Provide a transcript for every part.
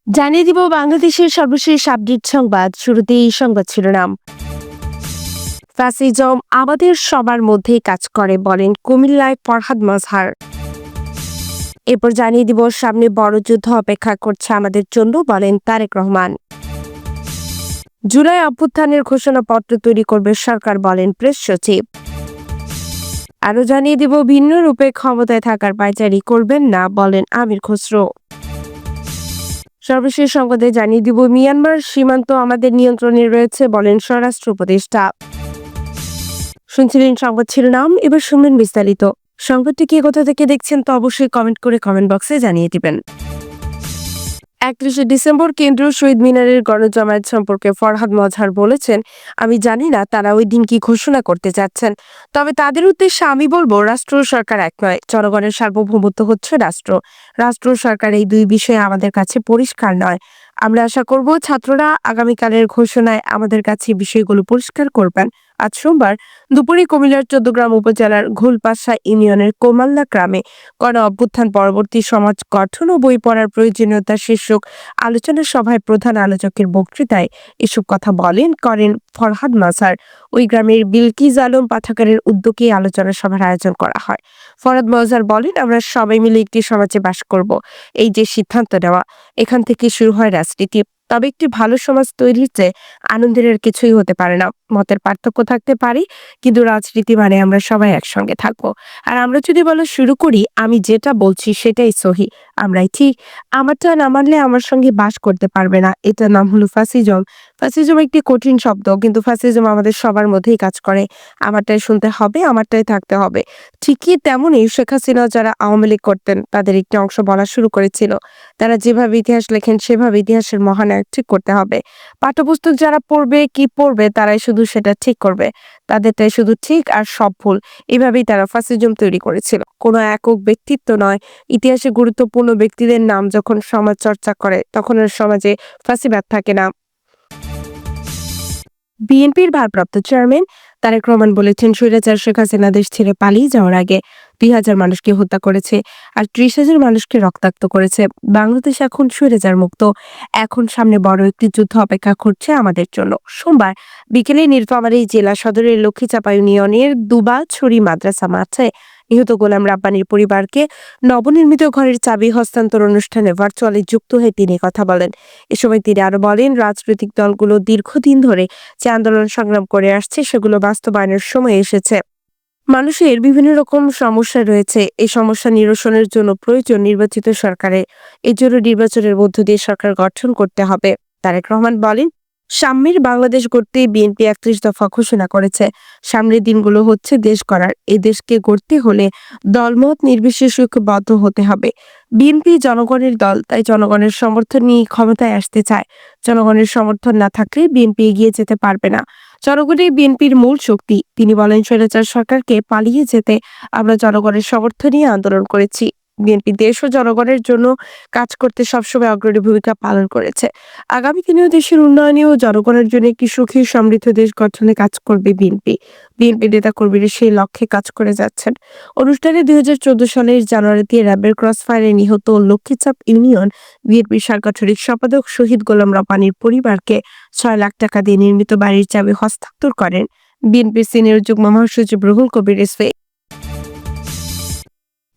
জানিয়ে দিব বাংলাদেশের সর্বশেষ আপডেট সংবাদ। শুরুতেই এই সংবাদ শিরোনাম। ফ্যাসিজম আমাদের সবার মধ্যেই কাজ করে বলেন কুমিল্লায় ফরহাদ মজহার। এরপর জানিয়ে দিব সামনে বড় যুদ্ধ অপেক্ষা করছে আমাদের জন্য বলেন তারেক রহমান। জুলাই অভ্যুত্থানের ঘোষণাপত্র তৈরি করবে সরকার বলেন প্রেস সচিব। আরও জানিয়ে দিব ভিন্ন রূপে ক্ষমতায় থাকার পায়চারি করবেন না বলেন আমির খসরু। সর্বশেষ সংবাদে জানিয়ে দিব মিয়ানমার সীমান্ত আমাদের নিয়ন্ত্রণে রয়েছে বলেন স্বরাষ্ট্র উপদেষ্টা। শুনছিলেন সংবাদ শিরোনাম, এবার শুনবেন বিস্তারিত। সংবাদটি কে কোথা থেকে দেখছেন তা অবশ্যই কমেন্ট করে কমেন্ট বক্সে জানিয়ে দিবেন। 31শে ডিসেম্বর কেন্দ্রীয় শহীদ মিনারের গণজমায়েত সম্পর্কে ফরহাদ মজহার বলেছেন, আমি জানি না তারা ওই দিন কি ঘোষণা করতে যাচ্ছেন, তবে তাদের উদ্দেশ্যে আমি বলবো রাষ্ট্র সরকার এক নয়, জনগণের সার্বভৌমত্ব হচ্ছে রাষ্ট্র। রাষ্ট্র সরকার এই দুই বিষয়ে আমাদের কাছে পরিষ্কার নয়। আমরা আশা করব ছাত্ররা আগামীকালের ঘোষণায় আমাদের কাছে বিষয়গুলো পরিষ্কার করবেন। আজ সোমবার দুপুরে কুমিল্লার 14 উপজেলার ঘোলপাশা ইউনিয়নের কোমাল্লা গ্রামে গণ অভ্যুত্থান পরবর্তী সমাজ গঠন ও বই পড়ার প্রয়োজনীয়তা শীর্ষক আলোচনা সভায় প্রধান আলোচকের বক্তৃতায় এসব কথা করেন ফরহাদ মজহার। ওই গ্রামের বিলকিস আলম পাঠাগারের উদ্যোগে আলোচনা সভার আয়োজন করা হয়। ফরহাদ মজহার বলেন, আমরা সবাই মিলে একটি সমাজে বাস করব। এই যে সিদ্ধান্ত নেওয়া, এখান থেকে শুরু হয় রাজনীতি। তবে একটি ভালো সমাজ তৈরির চেয়ে আনন্দের আর কিছুই হতে পারে না। মতের পার্থক্য থাকতে পারে, কিন্তু রাজনীতি মানে আমরা সবাই একসঙ্গে থাকবো। আর আমরা যদি বলা শুরু করি আমি যেটা বলছি সেটাই সহি, আমরাই ঠিক, আমারটা না মানলে আমার সঙ্গে বাস করতে পারবে না, এটার নাম হলো ফ্যাসিজম। ফ্যাসিজম একটি কঠিন শব্দ, কিন্তু ফ্যাসিজম আমাদের সবার মধ্যেই কাজ করে। আমারটাই শুনতে হবে, আমারটাই থাকতে হবে। ঠিকই তেমনই শেখ হাসিনা যারা আওয়ামী লীগ করতেন তাদের একটি অংশ বলা শুরু করেছিল, তারা যেভাবে ইতিহাস লেখেন সেভাবে ইতিহাসের মহানায়ক ঠিক করতে হবে। পাঠ্যপুস্তক যারা পড়বে কি পড়বে তারাই শুধু সেটা ঠিক করবে, তাদেরটাই শুধু ঠিক আর সব ভুল। এভাবেই তারা ফ্যাসিজম তৈরি করেছিল। কোনো একক ব্যক্তিত্ব নয়, ইতিহাসে গুরুত্বপূর্ণ ব্যক্তিদের নাম যখন সমাজ চর্চা করে তখন আর সমাজে ফ্যাসিবাদ থাকে না। বিএনপির ভারপ্রাপ্ত চেয়ারম্যান তারেক রহমান বলেছেন, স্বৈরাচার শেখ হাসিনা দেশ ছেড়ে পালিয়ে যাওয়ার আগে 2,000 মানুষকে হত্যা করেছে আর 30,000 মানুষকে রক্তাক্ত করেছে। বাংলাদেশ এখন স্বৈরাচার মুক্ত। এখন সামনে বড় একটি যুদ্ধ অপেক্ষা করছে আমাদের জন্য। সোমবার বিকেলে নীলফামারী জেলা সদরের লক্ষ্মীচাপা ইউনিয়নের দুবাছড়ি মাদ্রাসা মাঠে নিহত গোলাম রাব্বানীর পরিবারকে নবনির্মিত ঘরের চাবি হস্তান্তর অনুষ্ঠানে ভার্চুয়ালি যুক্ত হয়ে তিনি কথা বলেন। এ সময় তিনি আরো বলেন, রাজনৈতিক দলগুলো দীর্ঘদিন ধরে যে আন্দোলন সংগ্রাম করে আসছে সেগুলো বাস্তবায়নের সময় এসেছে। মানুষের বিভিন্ন রকম সমস্যা রয়েছে, এই সমস্যা নিরসনের জন্য প্রয়োজন নির্বাচিত সরকারের। এর জন্য নির্বাচনের মধ্য দিয়ে সরকার গঠন করতে হবে। তারেক রহমান বলেন, সাম্যের বাংলাদেশ গড়তে বিএনপি 31 দফা ঘোষণা করেছে। সামনের দিনগুলো হচ্ছে দেশ গড়ার। এই দেশকে গড়তে হলে দলমত নির্বিশেষে ঐক্যবদ্ধ হতে হবে। বিএনপি জনগণের দল, তাই জনগণের সমর্থন নিয়ে ক্ষমতায় আসতে চায়। জনগণের সমর্থন না থাকলে বিএনপি এগিয়ে যেতে পারবে না। জনগণই বিএনপির মূল শক্তি। তিনি বলেন, স্বৈরাচার সরকারকে পালিয়ে যেতে আমরা জনগণের সমর্থন নিয়ে আন্দোলন করেছি। বিএনপি দেশ ও জনগণের জন্য কাজ করতে সবসময় অগ্রণী ভূমিকা পালন করেছে। আগামী দিনেও দেশের উন্নয়নে ও জনগণের জন্য একটি সুখী সমৃদ্ধ দেশ গঠনে কাজ করবে বিএনপি। বিএনপি নেতা কর্মীরা সেই লক্ষ্যে কাজ করে যাচ্ছেন। অনুষ্ঠানে 2014 সালের জানুয়ারিতে র্যাবের ক্রসফায়ারে নিহত লক্ষ্মীচাপ ইউনিয়ন বিএনপির সাংগঠনিক সম্পাদক শহীদ গোলাম রাব্বানীর পরিবারকে 6 লাখ টাকা দিয়ে নির্মিত বাড়ির চাবি হস্তান্তর করেন বিএনপির সিনিয়র যুগ্ম মহাসচিব রুহুল কবির রিজভী।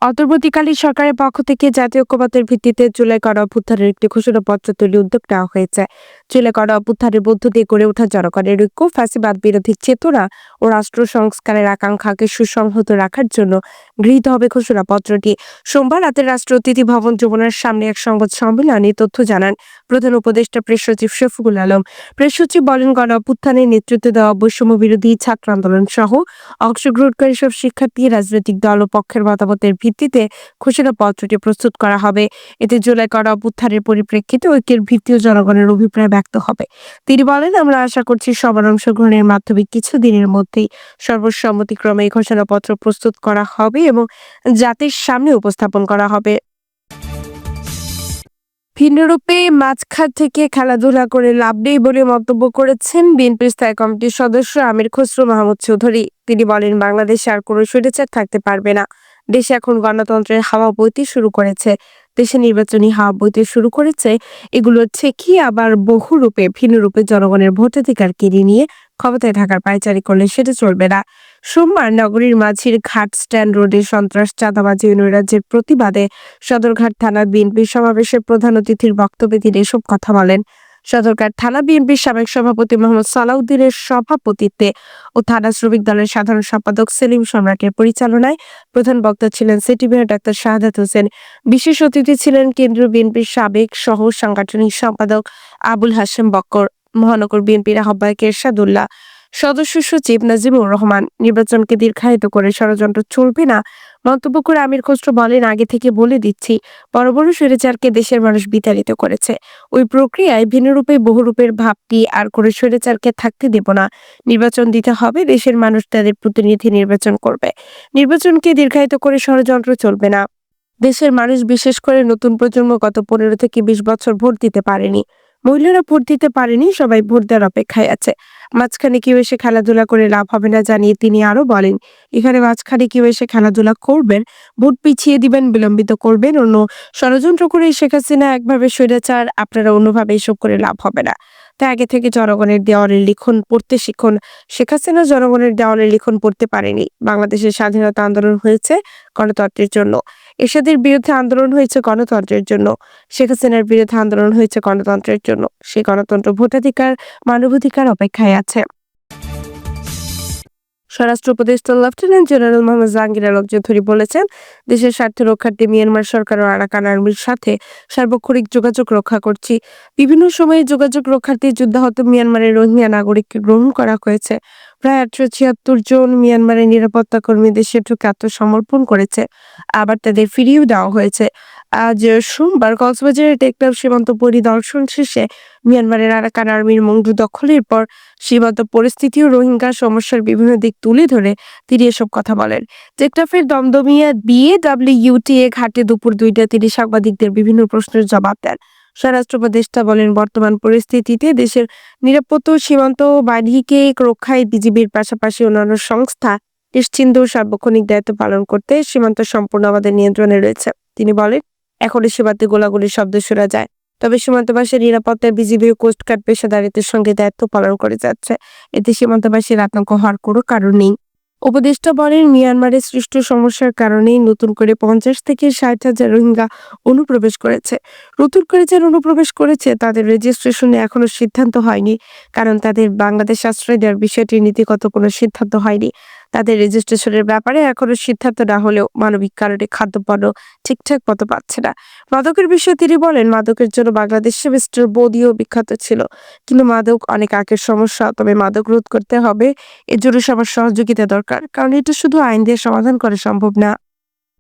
অন্তর্বর্তীকালীন সরকারের পক্ষ থেকে জাতীয় ঐক্যমত্যের ভিত্তিতে জুলাই গণ অভ্যুত্থানের একটি ঘোষণাপত্র তৈরির উদ্যোগ নেওয়া হয়েছে। জুলাই গণ অভ্যুত্থানের মধ্য দিয়ে গড়ে ওঠা জনগণের ঐক্য, ফ্যাসিবাদ বিরোধী চেতনা ও রাষ্ট্র সংস্কারের আকাঙ্ক্ষাকে সুসংহত রাখার জন্য গৃহীত হবে ঘোষণাপত্রটি। সোমবার রাতে রাষ্ট্র অতিথি ভবন যমুনার সামনে এক সংবাদ সম্মেলনে তথ্য জানান প্রধান উপদেষ্টা প্রেস সচিব শফিকুল আলম। প্রেস সচিব বলেন, গণ অভ্যুত্থানের নেতৃত্ব দেওয়া বৈষম্য বিরোধী ছাত্র আন্দোলন সহ অংশগ্রহণকারী সব শিক্ষার্থী, রাজনৈতিক দল ও পক্ষের মতামতের ভিত্তিতে ঘোষণাপত্রটি প্রস্তুত করা হবে। এতে জুলাই গণ অভ্যুত্থানের পরিপ্রেক্ষিতে ঐক্যের ভিত্তি ও জনগণের অভিপ্রায় ব্যক্ত হবে। তিনি বলেন, আমরা আশা করছি সবার অংশগ্রহণের মাধ্যমে কিছুদিনের মধ্যেই সর্বসম্মতিক্রমে এই ঘোষণাপত্র প্রস্তুত করা হবে এবং জাতির সামনে উপস্থাপন করা হবে। ভিন্নরূপে মাঝখান থেকে খেলাধুলা করে লাভ নেই বলে মন্তব্য করেছেন বিএনপির স্থায়ী কমিটির সদস্য আমির খসরু মাহমুদ চৌধুরী। তিনি বলেন, বাংলাদেশে আর কোনো স্বৈরাচার থাকতে পারবে না। দেশে এখন গণতন্ত্রের হাওয়া বইতে শুরু করেছে। দেশে নির্বাচনী হাওয়া বইতে শুরু করেছে। এগুলো ঠেকি আবার বহুরূপে ভিন্ন রূপে জনগণের ভোটাধিকার কেড়ে নিয়ে ক্ষমতায় থাকার পায়চারি করলে সেটা চলবে না। সোমবার নগরীর মাঝির ঘাট স্ট্যান্ড রোডে সন্ত্রাস, চাঁদাবাজি ও নৈরাজ্যের প্রতিবাদে সদরঘাট থানা বিএনপির সমাবেশে প্রধান অতিথির বক্তব্যে তিনি এসব কথা বলেন। সদরঘাট থানা বিএনপির সাবেক সভাপতি মোহাম্মদ সালাউদ্দিনের সভাপতিত্বে ও থানা শ্রমিক দলের সাধারণ সম্পাদক সেলিম সম্রাটের পরিচালনায় প্রধান বক্তা ছিলেন city mayor doctor Shahadat Hossain. বিশেষ অতিথি ছিলেন কেন্দ্রীয় বিএনপির সাবেক সহ সাংগঠনিক সম্পাদক আবুল হাশেম বক্কর, মহানগর বিএনপির আহ্বায়ক এরশাদুল্লাহ, সদস্য সচিব নাজিমুর রহমান। নির্বাচনকে দীর্ঘায়িত করে ষড়যন্ত্র চলবে না মন্তব্য করে আমির খসরু বলেন, আগে থেকে বলে দিচ্ছি, বড় বড় স্বৈরাচারকে দেশের মানুষ বিতাড়িত করেছে। ওই প্রক্রিয়ায় ভিন্নরূপে বহুরূপের ভাবটি আর করে স্বৈরাচারকে থাকতে দেব না। নির্বাচন দিতে হবে, দেশের মানুষ তাদের প্রতিনিধি নির্বাচন করবে। নির্বাচনকে দীর্ঘায়িত করে ষড়যন্ত্র চলবে না। দেশের মানুষ বিশেষ করে নতুন প্রজন্ম গত 15 থেকে 20 বছর ভোট দিতে পারেনি। মহিলারা ভোট দিতে পারেনি, সবাই ভোট দেওয়ার অপেক্ষায় আছে। মাঝখানে কেউ এসে খেলাধুলা করে লাভ হবে না জানিয়ে তিনি আরো বলেন, এখানে মাঝখানে কেউ এসে খেলাধুলা করবেন, ভোট পিছিয়ে দিবেন, বিলম্বিত করবেন, অন্য ষড়যন্ত্র করে শেখ হাসিনা একভাবে স্বৈরাচার, আপনারা অন্যভাবে এসব করে লাভ হবে না। তাই আগে থেকে জনগণের দেওয়ালের লিখন পড়তে শিখুন। শেখ হাসিনা জনগণের দেওয়ালের লিখন পড়তে পারেনি। বাংলাদেশের স্বাধীনতা আন্দোলন হয়েছে গণতন্ত্রের জন্য, এরশাদের বিরুদ্ধে আন্দোলন হয়েছে গণতন্ত্রের জন্য, শেখ হাসিনার বিরুদ্ধে আন্দোলন হয়েছে গণতন্ত্রের জন্য। সেই গণতন্ত্র, ভোটাধিকার, মানবাধিকার অপেক্ষায় আছে। স্বরাষ্ট্র উপদেষ্টা লেফটেন্যান্ট জেনারেল মোহাম্মদ জাহাঙ্গীর আলম চৌধুরী বলেছেন, দেশের স্বার্থ রক্ষার্থে মিয়ানমার সরকার ও আরাকান আর্মির সাথে সার্বক্ষণিক যোগাযোগ রক্ষা করছি। বিভিন্ন সময়ে যোগাযোগ রক্ষার্থে যুদ্ধাহত মিয়ানমারের রোহিঙ্গা নাগরিককে গ্রহণ করা হয়েছে। প্রায় 876 জন মিয়ানমারের নিরাপত্তা কর্মী দেশে ঢুকে আত্মসমর্পণ করেছে, আবার তাদের ফিরিয়েও দেওয়া হয়েছে। আজ সোমবার কক্সবাজারের টেকনাফ সীমান্ত পরিদর্শন শেষে মিয়ানমারের আরাকান আর্মির মংডু দখলের পর সীমান্ত পরিস্থিতি ও রোহিঙ্গা সমস্যার বিভিন্ন দিক তুলে ধরে তিনি এসব কথা বলেন। টেকনাফের দমদমিয়া BAWUTA ঘাটে দুপুর 2টায় তিনি সাংবাদিকদের বিভিন্ন প্রশ্নের জবাব দেন। স্বরাষ্ট্র উপদেষ্টা বলেন, বর্তমান পরিস্থিতিতে দেশের নিরাপত্তা ও সীমান্ত বাহিনীকে রক্ষায় বিজিবির পাশাপাশি অন্যান্য সংস্থা নিশ্চিন্ত ও সার্বক্ষণিক দায়িত্ব পালন করতে সীমান্ত সম্পূর্ণ আমাদের নিয়ন্ত্রণে রয়েছে। তিনি বলেন, এখনো সীমান্তে গোলাগুলির শব্দ শোনা যায়, তবে সীমান্তবাসীর নিরাপত্তায় বিজিবি ও কোস্টগার্ড পেশাদারিত্বের সঙ্গে দায়িত্ব পালন করে যাচ্ছে। এতে সীমান্তবাসীর আতঙ্ক হওয়ার কোনো কারণ নেই। উপদেষ্টা বলেন, মিয়ানমারের সৃষ্ট সমস্যার কারণেই নতুন করে 50 থেকে 60,000 রোহিঙ্গা অনুপ্রবেশ করেছে। নতুন করে যারা অনুপ্রবেশ করেছে তাদের রেজিস্ট্রেশনে এখনো সিদ্ধান্ত হয়নি, কারণ তাদের বাংলাদেশ আশ্রয় দেওয়ার বিষয়টি নীতিগত কোনো সিদ্ধান্ত হয়নি। তাদের রেজিস্ট্রেশনের ব্যাপারে এখনো সিদ্ধান্ত না হলেও মানবিক কারণে খাদ্যপণ্য ঠিকঠাক মতো পাচ্ছে না। মাদকের বিষয়ে তিনি বলেন, মাদকের জন্য বাংলাদেশে মিস্টার বদিও বিখ্যাত ছিল, কিন্তু মাদক অনেক আগের সমস্যা। তবে মাদক রোধ করতে হবে, এর জন্য সবার সহযোগিতা দরকার, কারণ এটা শুধু আইন দিয়ে সমাধান করা সম্ভব না।